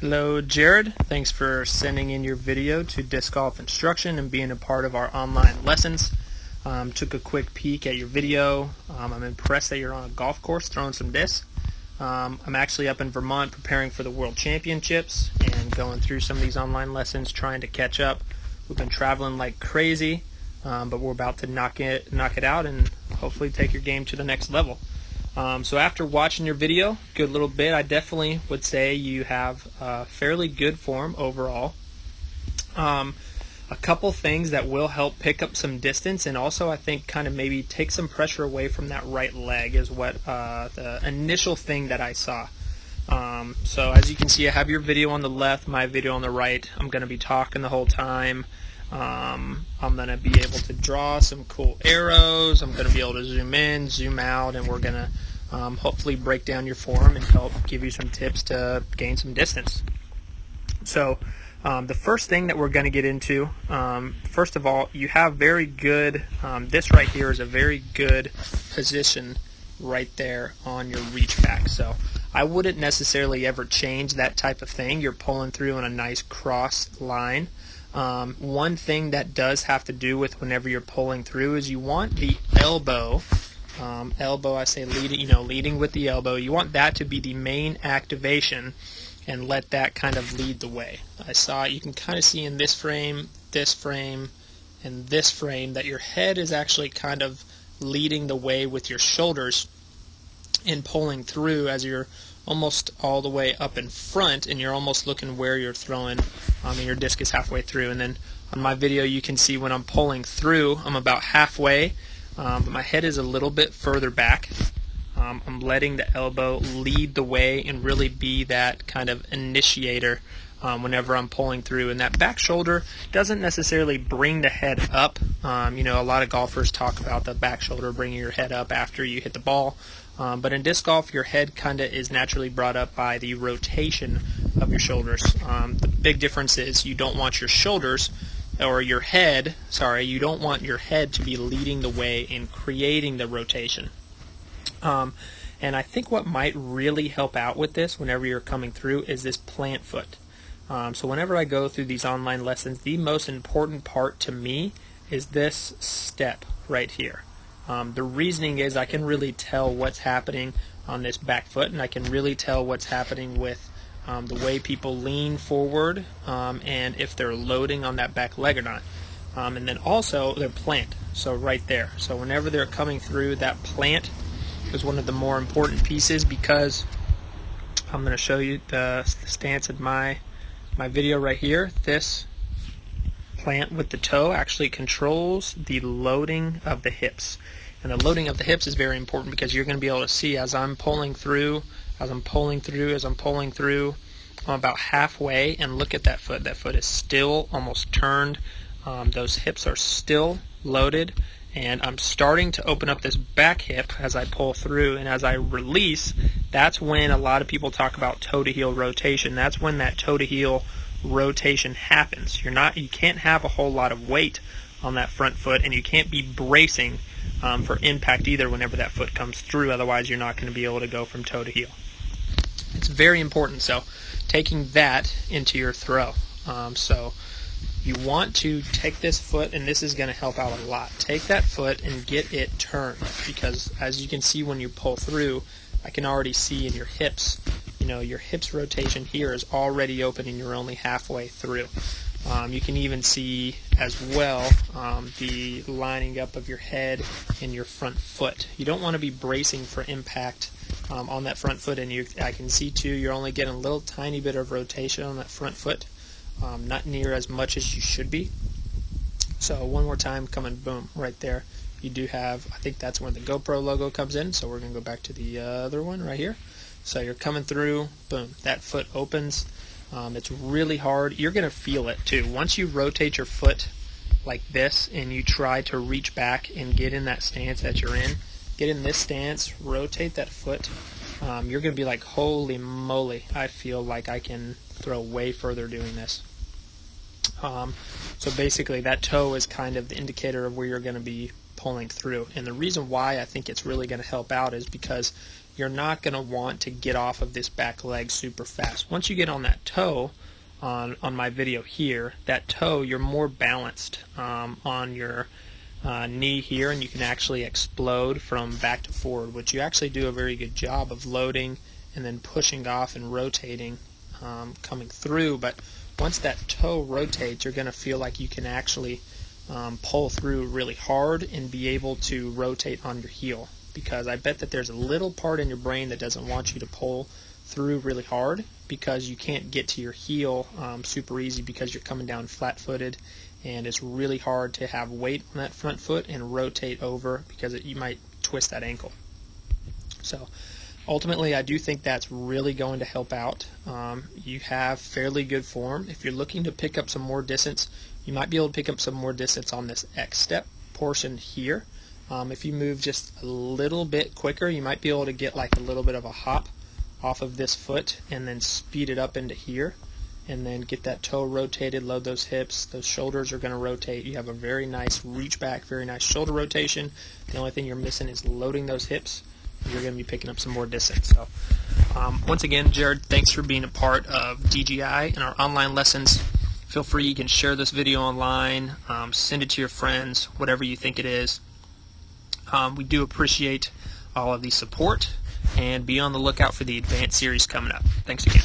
Hello, Jared. Thanks for sending in your video to Disc Golf Instruction and being a part of our online lessons. Took a quick peek at your video. I'm impressed that you're on a golf course throwing some discs. I'm actually up in Vermont preparing for the World Championships and going through some of these online lessons, trying to catch up. We've been traveling like crazy, but we're about to knock it out and hopefully take your game to the next level. So after watching your video, good little bit, I definitely would say you have fairly good form overall. A couple things that will help pick up some distance, and also I think kind of maybe take some pressure away from that right leg is what the initial thing that I saw. So as you can see, I have your video on the left, my video on the right. I'm going to be talking the whole time. I'm going to be able to draw some cool arrows. I'm going to be able to zoom in, zoom out, and we're going to hopefully break down your form and help give you some tips to gain some distance. So the first thing that we're going to get into, first of all, you have very good, this right here is a very good position right there on your reach back. So I wouldn't necessarily ever change that type of thing. You're pulling through on a nice cross line. One thing that does have to do with whenever you're pulling through is you want the elbow, I say leading with the elbow, you want that to be the main activation and let that kind of lead the way. You can kind of see in this frame, and this frame that your head is actually kind of leading the way with your shoulders in pulling through as you're almost all the way up in front and you're almost looking where you're throwing, and your disc is halfway through. And then on my video you can see when I'm pulling through I'm about halfway, but my head is a little bit further back. I'm letting the elbow lead the way and really be that kind of initiator whenever I'm pulling through. And that back shoulder doesn't necessarily bring the head up. A lot of golfers talk about the back shoulder bringing your head up after you hit the ball. But in disc golf, your head kind of is naturally brought up by the rotation of your shoulders. The big difference is you don't want your shoulders, or your head, you don't want your head to be leading the way in creating the rotation. And I think what might really help out with this whenever you're coming through is this plant foot. So whenever I go through these online lessons, the most important part to me is this step right here. The reasoning is I can really tell what's happening on this back foot, and I can really tell what's happening with the way people lean forward and if they're loading on that back leg or not. And then also their plant, so right there. So whenever they're coming through, that plant is one of the more important pieces, because I'm going to show you the stance of my video right here. This plant with the toe actually controls the loading of the hips. And the loading of the hips is very important because you're going to be able to see as I'm pulling through, I'm about halfway, and look at that foot. That foot is still almost turned. Those hips are still loaded, and I'm starting to open up this back hip as I pull through, and as I release, that's when a lot of people talk about toe to heel rotation. That's when that toe to heel rotation happens. You can't have a whole lot of weight on that front foot, and you can't be bracing for impact either whenever that foot comes through. Otherwise, you're not going to be able to go from toe to heel. It's very important. So taking that into your throw. So you want to take this foot, and this is going to help out a lot. Take that foot and get it turned, because as you can see when you pull through, I can already see in your hips, your hips rotation here is already open and you're only halfway through. You can even see as well the lining up of your head and your front foot. You don't want to be bracing for impact on that front foot, and I can see too you're only getting a little tiny bit of rotation on that front foot, not near as much as you should be. So one more time, coming boom, right there. You do have, I think that's where the GoPro logo comes in, so we're going to go back to the other one right here. So you're coming through, boom, that foot opens. It's really hard. You're going to feel it too. Once you rotate your foot like this and you try to reach back and get in that stance that you're in, get in this stance, rotate that foot, you're going to be like, holy moly, I feel like I can throw way further doing this. So basically that toe is kind of the indicator of where you're going to be pulling through. And the reason why I think it's really going to help out is because you're not going to want to get off of this back leg super fast. Once you get on that toe, on my video here, that toe, you're more balanced on your knee here, and you can actually explode from back to forward, which you actually do a very good job of loading and then pushing off and rotating coming through. But once that toe rotates, you're going to feel like you can actually pull through really hard and be able to rotate on your heel, because I bet that there's a little part in your brain that doesn't want you to pull through really hard, because you can't get to your heel super easy because you're coming down flat-footed, and it's really hard to have weight on that front foot and rotate over, because you might twist that ankle. So ultimately, I do think that's really going to help out. You have fairly good form. If you're looking to pick up some more distance, you might be able to pick up some more distance on this X step portion here. If you move just a little bit quicker, you might be able to get like a little bit of a hop off of this foot and then speed it up into here, and then get that toe rotated, load those hips. Those shoulders are going to rotate. You have a very nice reach back, very nice shoulder rotation. The only thing you're missing is loading those hips. You're going to be picking up some more distance. So once again, Jarrod, thanks for being a part of DGI and our online lessons. Feel free, you can share this video online, send it to your friends, whatever you think it is. We do appreciate all of the support, and be on the lookout for the advanced series coming up. Thanks again.